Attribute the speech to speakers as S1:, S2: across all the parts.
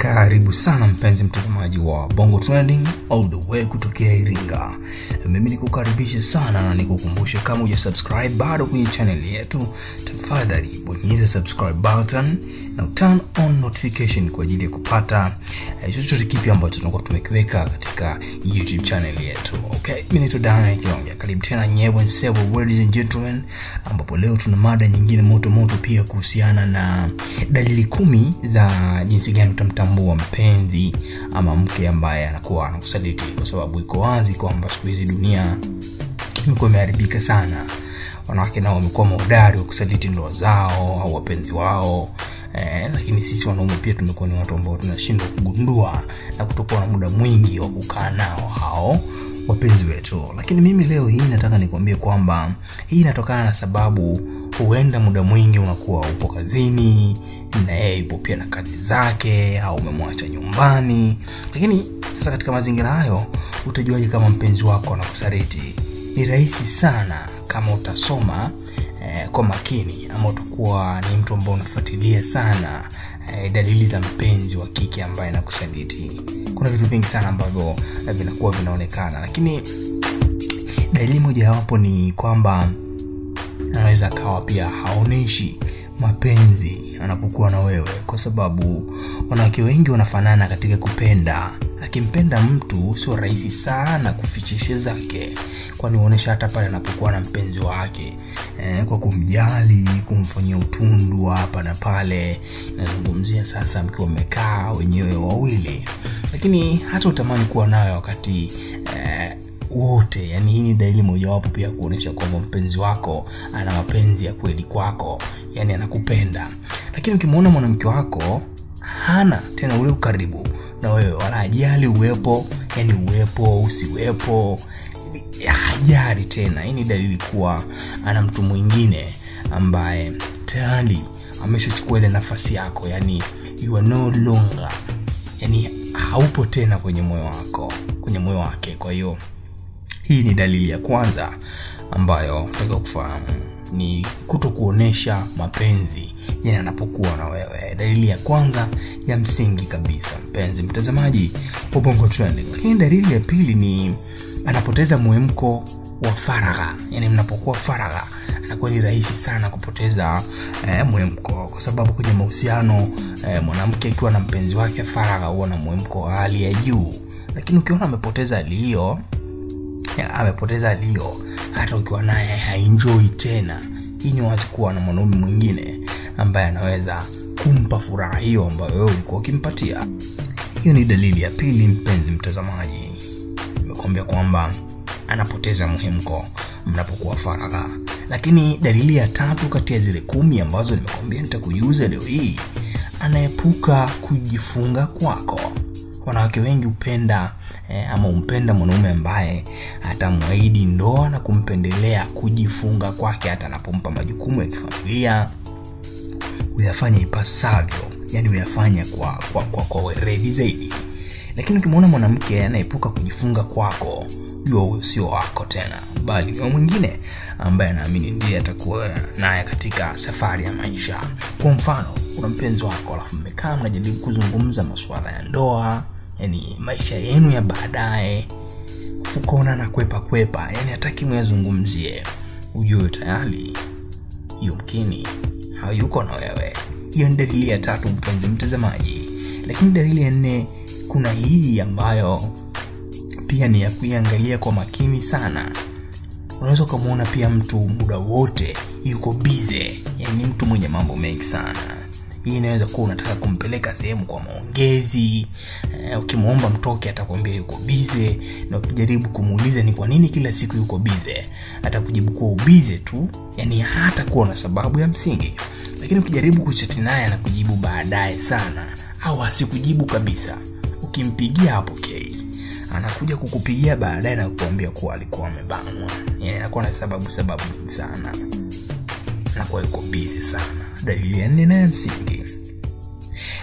S1: Karibu sana mpenzi mtazamaji wa Bongo Trending all the way kutokea Iringa. Mimi nikukaribisha sana na nikukumbushe kama hujasubscribe bado kwenye channel yetu, tafadhali bonyeza subscribe button na turn on notification kwa ajili ya kupata chochote kipi ambacho tunakuwa tumekiweka katika YouTube channel yetu. Okay, mimi naitwa Dana Kiongia. Karibu tena nyewe several ladies and gentlemen, ambapo leo tuna mada nyingine moto pia kuhusiana na dalili 10 za jinsi gani utamtambua mpenzi ama mke ambaye anakuwa anakusaliti, kwa sababu iko wazi kwamba siku hizi dunia imekuwa imeharibika sana. Wanawake nao wamekuwa mahodari wa kusaliti ndoa zao au wapenzi wao. Lakini sisi wanaume pia tumekuwa ni watu ambao tunashindwa kugundua na kutokuwa na muda mwingi wa kukaa nao hao wapenzi wetu. Lakini mimi leo hii nataka nikwambie kwamba hii inatokana na sababu huenda muda mwingi unakuwa upo kazini na yeye yupo pia na kazi zake au umemwacha nyumbani. Lakini sasa katika mazingira hayo utajuaje kama mpenzi wako anakusaliti? Ni rahisi sana kama utasoma kwa makini, ama utakuwa ni mtu ambaye unafuatilia sana dalili za mpenzi wa kike ambaye anakusaliti. Kuna vitu vingi sana ambavyo vinakuwa vinaonekana, lakini dalili moja wapo ni kwamba anaweza kawa pia haoneshi mapenzi anapokuwa na wewe, kwa sababu wanawake wengi wanafanana katika kupenda. Akimpenda mtu sio rahisi sana kufichisha zake, kwani huonesha hata pale anapokuwa na mpenzi wake kwa kumjali, kumfanyia utundu hapa na pale. Nazungumzia sasa mkiwa mmekaa wenyewe wawili, lakini hata utamani kuwa nayo wakati wote. Yani hii ni dalili mojawapo pia kuonesha kwamba mpenzi wako ana mapenzi ya kweli kwako, yani anakupenda. Lakini ukimwona mwanamke wako hana tena ule ukaribu na wewe, wala hajali uwepo, yani uwepo usiwepo, hajali tena, hii ni dalili kuwa ana mtu mwingine ambaye tayari ameshachukua ile nafasi yako, yani you are no longer, yani haupo tena kwenye moyo wako, kwenye moyo wake. Kwa hiyo hii ni dalili ya kwanza ambayo unataka kufahamu, ni kutokuonesha mapenzi yani anapokuwa na wewe. Dalili ya kwanza ya msingi kabisa mpenzi mtazamaji wa Bongo Trending. Lakini dalili ya pili ni anapoteza muhemko wa faragha. Yani mnapokuwa faragha anakuwa ni rahisi sana kupoteza muhemko, kwa sababu kwenye mahusiano mwanamke akiwa na mpenzi wake faragha huwa na muhemko wa hali ya juu. Lakini ukiona amepoteza hali hiyo, hata ukiwa naye haenjoy tena, hii ni wazi kuwa na mwanaume mwingine ambaye anaweza kumpa furaha hiyo ambayo wewe ulikuwa ukimpatia. Hiyo ni dalili ya pili mpenzi mtazamaji. Nimekuambia kwamba anapoteza muhemko mnapokuwa faragha. Lakini dalili ya tatu kati ya zile 10 ambazo nimekuambia nitakujuza leo hii, anaepuka kujifunga kwako. Wanawake wengi upenda ama umpenda mwanaume ambaye atamwahidi ndoa na kumpendelea kujifunga kwake hata anapompa majukumu ya kifamilia. Uyafanya ipasavyo, yani uyafanya kwa weledi zaidi. Lakini ukimwona mwanamke anaepuka kujifunga kwako, jua sio wako tena, bali ni mwingine ambaye anaamini ndiye atakuwa naye katika safari ya maisha. Kwa mfano, una mpenzi wako alafu mmekaa mnajadili kuzungumza masuala ya ndoa, yani maisha yenu ya baadaye, ukaona na kwepa, yani hataki muyazungumzie, ujue tayari yumkini hayuko na wewe. Hiyo ni dalili ya tatu mpenzi mtazamaji. Lakini dalili ya 4, kuna hii ambayo pia ni ya kuiangalia kwa makini sana. Unaweza kumuona pia mtu muda wote yuko busy, yani mtu mwenye mambo mengi sana. Hii inaweza kuwa unataka kumpeleka sehemu kwa maongezi, ukimuomba mtoke atakwambia yuko busy, na ukijaribu kumuuliza ni kwa nini kila siku yuko busy, atakujibu kuwa busy tu, yani hata kuwa na sababu ya msingi. Lakini ukijaribu kuchati naye anakujibu baadaye sana, au asikujibu kabisa. Ukimpigia hapokei, anakuja kukupigia baadaye na kukuambia kuwa alikuwa amebanwa, yani anakuwa na sababu sana, anakuwa yuko busy sana. Dalili ya 4 na msingi.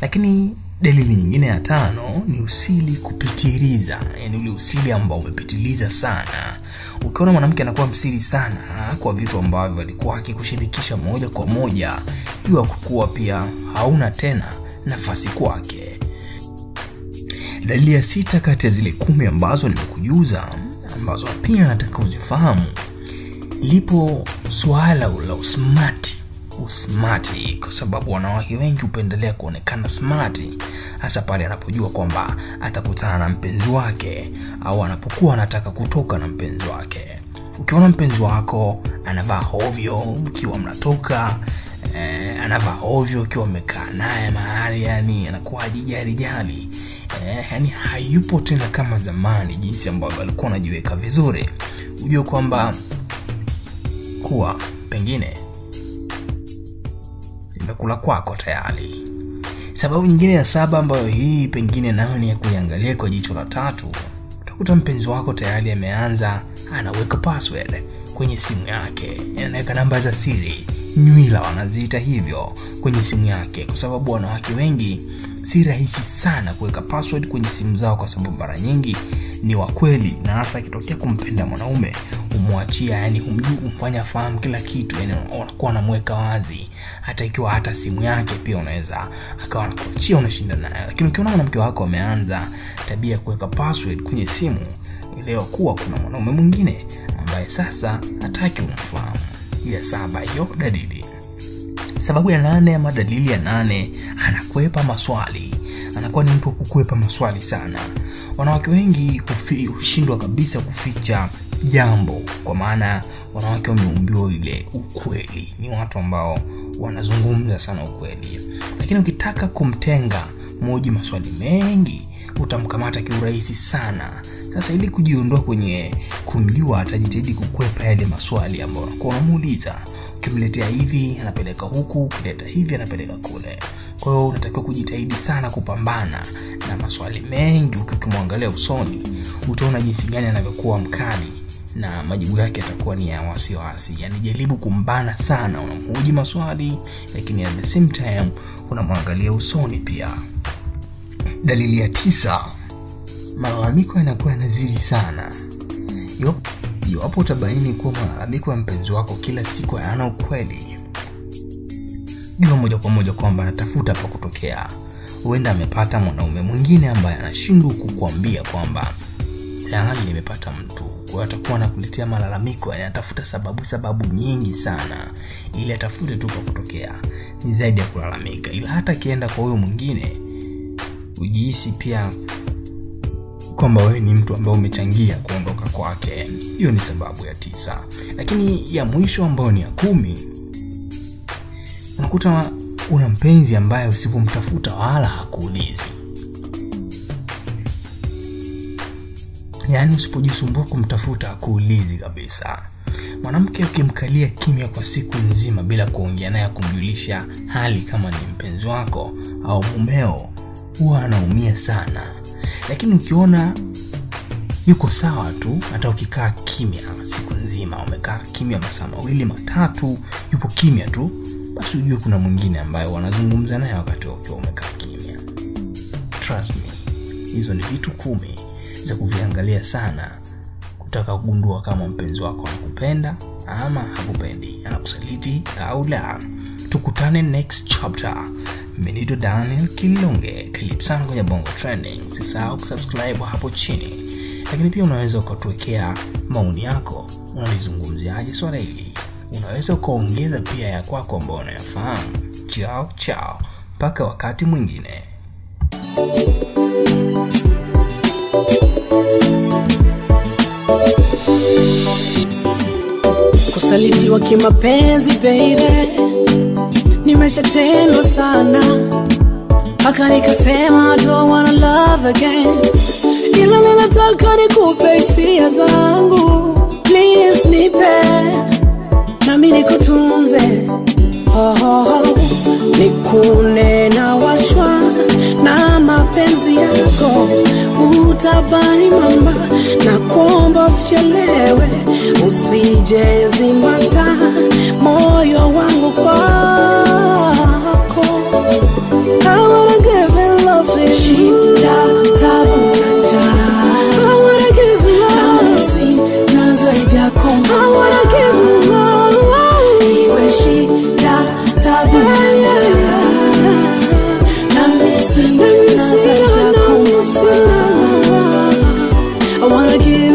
S1: Lakini dalili nyingine ya 5 ni usili kupitiliza, yani ule usili ambao umepitiliza sana. Ukiona mwanamke anakuwa msiri sana kwa vitu ambavyo alikuwa akikushirikisha moja kwa moja, jua kuwa pia hauna tena nafasi kwake. Dalili ya 6 kati ya zile 10 ambazo nimekujuza, ambazo pia nataka uzifahamu, lipo swala la usmart, kwa sababu wanawake wengi hupendelea kuonekana smart hasa pale anapojua kwamba atakutana na mpenzi wake au anapokuwa anataka kutoka na mpenzi wake. Ukiona mpenzi wako anavaa hovyo ukiwa mnatoka, anavaa hovyo ukiwa umekaa naye mahali, yani anakuwa hajijali, yani hayupo tena kama zamani jinsi ambavyo alikuwa anajiweka vizuri, ujue kwamba kuwa pengine imekula kwako tayari. Sababu nyingine ya 7 ambayo hii pengine nayo ni ya kuiangalia kwa jicho la 3, utakuta mpenzi wako tayari ameanza anaweka password kwenye simu yake, anaweka namba za siri, nywila wanaziita hivyo, kwenye simu yake, kwa sababu wanawake wengi si rahisi sana kuweka password kwenye simu zao, kwa sababu mara nyingi ni wa kweli, na hasa kitokea kumpenda mwanaume umwachia, yani umfanya fahamu kila kitu, yani unakuwa unamweka wazi, hata ikiwa hata simu yake pia unaweza akawa anakuachia unashinda naye. Lakini ukiona mwanamke wako ameanza tabia kuweka password kwenye simu, elewa kuwa kuna mwanaume mwingine ambaye sasa hataki umfahamu. Ya 7 hiyo dalili. Sababu ya 8 ama dalili ya 8, anakwepa maswali. Anakuwa ni mtu kukwepa maswali sana. Wanawake wengi hushindwa kabisa kuficha jambo, kwa maana wanawake wameumbiwa ile ukweli. Ni watu ambao wanazungumza sana ukweli. Lakini ukitaka kumtenga mmoja maswali mengi, utamkamata kiurahisi sana. Sasa ili kujiondoa kwenye kumjua, atajitahidi kukwepa yale maswali ambayo unakuwa unamuuliza. Ukimletea hivi anapeleka huku, ukileta hivi anapeleka kule. Kwa hiyo unatakiwa kujitahidi sana kupambana na maswali mengi. Ukimwangalia usoni, utaona jinsi gani anavyokuwa mkali na majibu yake yatakuwa ni ya wasiwasi. Yani jaribu kumbana sana, unamhoji maswali lakini at the same time unamwangalia usoni pia. Dalili ya 9, malalamiko yanakuwa yanazidi sana. Iwapo utabaini kuwa malalamiko ya mpenzi wako kila siku hayana ukweli, jua moja kwa moja kwamba anatafuta pa kutokea. Huenda amepata mwanaume mwingine ambaye anashindwa kukuambia kwamba tayari nimepata mtu. Kwa hiyo atakuwa anakuletea malalamiko, anatafuta sababu nyingi sana ili atafute tu pa kutokea. Ni zaidi ya kulalamika, ila hata kienda kwa huyo mwingine ujihisi pia kwamba wewe ni mtu ambaye umechangia kuondoka kwake. Hiyo ni sababu ya 9. Lakini ya mwisho ambayo ni ya 10, unakuta una mpenzi ambaye usipomtafuta wala hakuulizi. Yani usipojisumbua kumtafuta hakuulizi kabisa. Mwanamke ukimkalia kimya kwa siku nzima bila kuongea naye kumjulisha hali kama ni mpenzi wako au mumeo, huwa anaumia sana. Lakini ukiona yuko sawa tu, hata ukikaa kimya siku nzima, umekaa kimya masaa 2 matatu, yupo kimya tu, basi ujue kuna mwingine ambaye wanazungumza naye wakati ukiwa umekaa kimya. Trust me, hizo ni vitu 10 za kuviangalia sana kutaka kugundua kama mpenzi wako anakupenda ama hakupendi, anakusaliti au la. Tukutane next chapter. Mimi ni Daniel Kilonge, karibu sana kwenye Bongo Trending. Usisahau kusubscribe hapo chini. Lakini pia unaweza ukatuwekea maoni yako, unalizungumziaje swala hili. Unaweza kuongeza pia ya kwako ambao unayafahamu. Ciao, mpaka wakati mwingine.
S2: Kusalitiwa kimapenzi baby, nimeshatendwa sana, mpaka nikasema I don't wanna love again. Ila ninataka nikupe hisia zangu, please nipe, nami nikutunze. Nikune na washwa na mapenzi yako, utabani mama, na kuomba usichelewe, usije zimata moyo wangu kwako. I wanna give it love to you, shida tabu nanja. I wanna give it love, na zaidi yako. I wanna give it love, iwe shida tabu nanja. Na zaidi yako. wanna give